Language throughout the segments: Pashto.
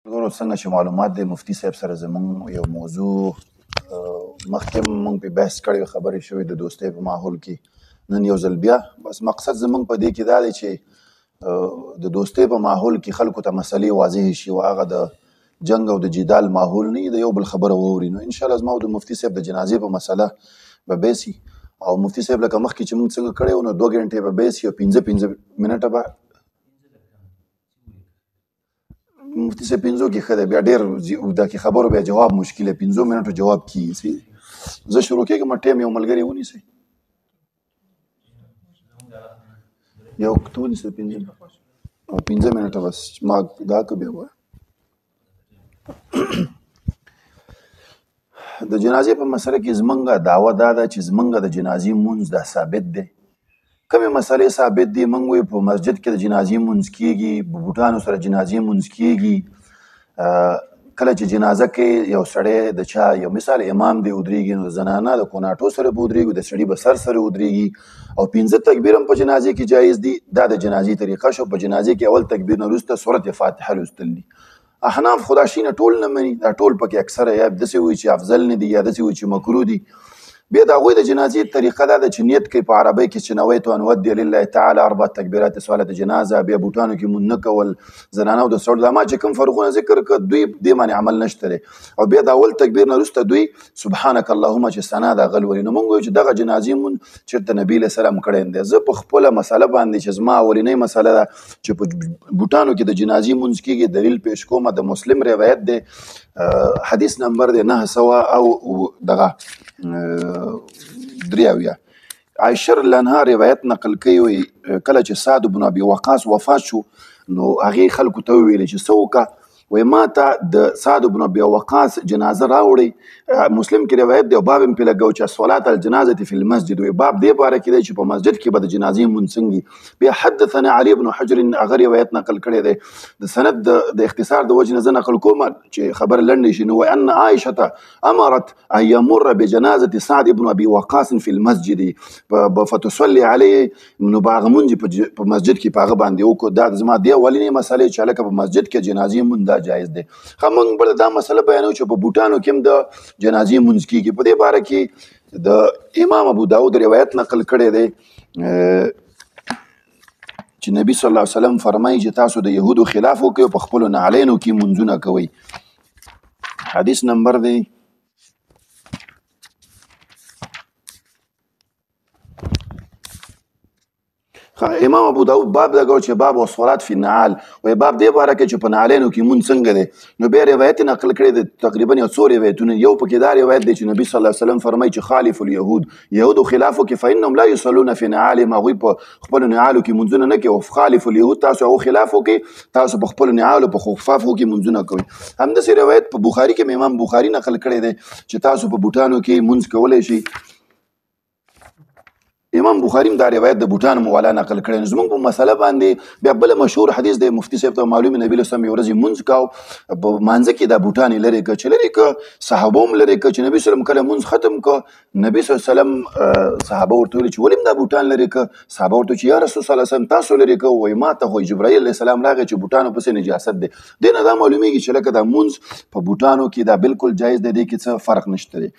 نورو څنګه چې معلومات دی مفتي صاحب سره زموږ یو موضوع مخکې موږ په بحث کړی خبرې شوې د دوستۍ په ماحول کې نن یو ځل بیا بس مقصد زموږ په دې کې دا دی چې د دوستۍ په ماحول کې خلکو ته مسلې واضح شي او هغه د جنگ او د جدال ماحول نه د یو بل خبره واوري نو انشاءالله زما او د مفتي صاحب د جنازې په مسله به بیسي او مفتي صاحب لکه مخکې چې موږ څنګه کړی نو 2 غنټې به بیسي او 15 منټه به مفتي صاحب 15 کې ښه دی بیا ډېر اوږده کې خبرو بیا جواب مشکل دی 15 منټو جواب کیږي زه شروع کېږم ټایم یو ملګري ونیسئ یو وخت ونیسئ 15 منټه بس ما دا که بیا وایه د جنازې په مسله کې زمونږ دعوه دا ده چې زمونږ د جنازې مونځ دا ثابت دی کومې مسلې ثابت دي موږ وایو په مسجد کې د جنازې مونځ کېږي په بوټانو سره جنازې مونځ کېږي کله چې جنازه کې یو سړی د چا یو مثال امام دی ودرېږي نو د زنانه د کوناټو سره به ودرېږي د سړي به سر سره ودرېږي او 15 تکبیر هم په جنازې کې جایز دي دا د جنازې طریقه شو په جنازې کې اول تکبیر نه وروسته سورت فاتحه لوستل دي احناف خدا شینه ټول نه مني دا ټول پکې اکثره یا داسې وایي چې افضل نه دي یا داسې وایي چې مکروه دي بیا د هغوی د جنازې طریقه دا ده چې نیت کوي په عربۍ کې چې نویت ان اودي لله تعالی 4 تکبیرات صلات جنازه بیا بوټانو کې مونځ نه کول زنانه او د سړو دا ما چې کوم فرقونه ذکر کړ دوی دې باندې عمل نشته دی او بیا د اول تکبیر نه وروسته دوی سبحانک اللهم چې ثنا د غل ولي نو موږ وایو چې دغه جنازې مونځ چېرته نبي علیه السلام کړی دی زه په خپله مسله باندې چې زما اولنۍ مسله ده چې په بوټانو کې د جنازې مونځ کېږي دلیل پیش کوم د مسلم روایت دی حدیث نمبر دی 900 او دغه 3 عائشة رضی الله عنها روایت نقل کوي کله چې سعد بن ابي وقاص وفات شو نو هغې خلکو ته وویل چې څه وکړه وایي ما ته د سعد بن ابي وقاص جنازه راوړئ مسلم کې روایت دی او باب یې پرې لګوي چې الصلاة الجنازة في المسجد وایي باب دې باره کې دی چې په مسجد کې به د جنازې مونځ څنګه بیا حدثنا علي بن حجر هغه روایت نقل کړی دی د سند د اختصار د وجې نه زه نقل کوم چې خبره لنډه شي نو وایي ان عائشة امرت ان يمر بجنازة سعد بن ابي وقاص في المسجد فتصلي عليه نو به هغه مونځ په مسجد کې په هغه باندې وکړو دا زما دې اولنۍ مسلې چې هلکه په مسجد کې جنازې مونځ دا جایز دی ښه موږ بله دا مسله بیانوو چې په بوټانو کې هم د جنازې مونځ کېږي په دې باره کې د امام ابو داود روایت نقل کړی دی چې نبي صلی الله علیه وسلم فرمایي چې تاسو د یهودو خلاف وکړئ په خپلو نعلینو کې مونځونه کوئ حدیث نمبر دی امام ابو داود باب لګو چې باب والصلات فی النعال وایي باب دې باره کې چې په نعلینو کې مونځ څنګه دی نو بیا روایت نقل کړی دی تقریبا یو څو روایتونه یو پکې دا روایت دی چې نبي صلی الله علیه وسلم فرمایي چې خالف الیهود یهودو خلاف وکړئ فانهم لا یصلون فی نعالهم هغوی په خپلو نعالو کې مونځونه نه کوي او خالف الیهود تاسو هغو خلاف وکړئ تاسو په خپلو نعالو په خفافو کې مونځونه کوئ همداسې روایت په بخاري کې امام بخاري نقل کړی دی چې تاسو په بوټانو کې مونځ کولی شئ امام بخاري دا روایت د بوټانو موالا نقل کړی زموږ په مسله باندې بیا بله مشهور حدیث دی مفتي صاحب ته معلوم نبي علیه السلام یو ورځ مونځ کاو په مانځه کې دا بوټان یې لرې کړه چې لرې کړه صحابه هم لرې کړه چې نبي صلی کله مونځ ختم کړه نبي صلی وسلم صحابه ورته ویل چې ولې دا بوټان لرې کړه صحابه ورته چې یا رسول صلی وسلم تاسو لرې کړه وایي ما ته خو جبرائیل علیه السلام راغی چې بوټانو پسې نجاست دی دې نه دا معلومیږي چې لکه دا مونځ په بوټانو کې دا بالکل جایز دی دې کې څه فرق نشته دی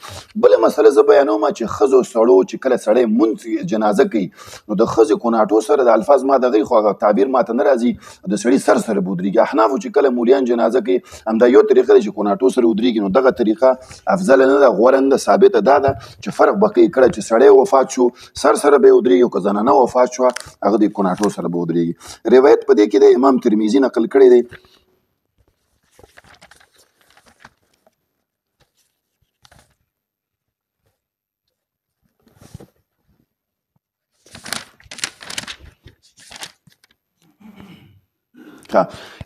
بله مسله زه بیانوم چې ښځو سړو چې کله سړی مونځ جنازه کوي نو د ښځې کوناټو سره د الفاظ ما دغې خو هغه تعبیر ماته نه راځي د سړي سر سره به ودرېږي احنافو چې کله مولیان جنازه کوي همدا یو طریقه دی چې کوناټو سره ودرېږي نو دغه طریقه افضله نه ده غوره نه ده ثابته دا ده چې فرق به کوي کله چې سړی وفات شو سر سره به یې ودرېږي او که زنانه وفات شوه هغه د کوناټو سره به ودرېږي روایت په دې کې د امام ترمذي نقل کړی دی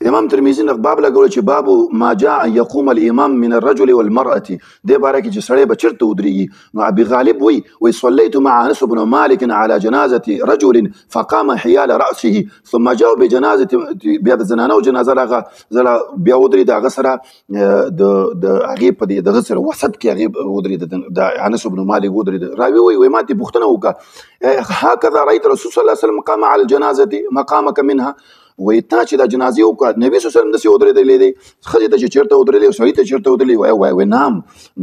امام ترمذي نه باب لګول چې باب ما جاء ان يقوم الامام من الرجل والمرأة دې باره کې چې سړی به چېرته ودرېږي نو ابي غالب وی صليت مع انس بن مالك على جنازة رجل فقام حيال رأسه ثم جاء بجنازة بیا د زنانه جنازه راغه بیا ودرېد هغه سره د هغې په دغه سره وسط کې هغې ودرېد د انس بن مالک ودرېد راوي وی ما ترې پوښتنه وکړه هكذا رأيت رسول صلی الله علیه وسلم قام على الجنازة مقامك منها وایي تا چې دا جنازې وکړه نبي صلی الله علیه وسلم داسې ودرېدلی دی ښځې ته چې چېرته ودرېدلی سړي ته چېرته ودرېدلی وایي نعم.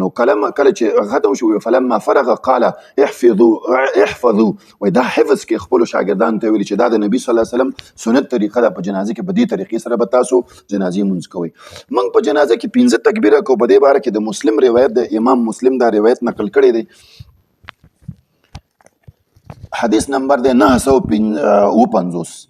نو کله چې ختم شو فلما فرغ قال احفظوا وایي دا حفظ کې خپلو شاګردانو ته ویلي چې دا د نبي صلی الله علیه وسلم سنت طریقه ده په جنازې کې په دې طریقې سره به تاسو جنازې مونځ کوئ. موږ په جنازه کې 15 تکبیره کوو. په دې باره کې د مسلم روایت د امام مسلم دا روایت نقل کړی دی. حدیث نمبر دی 955.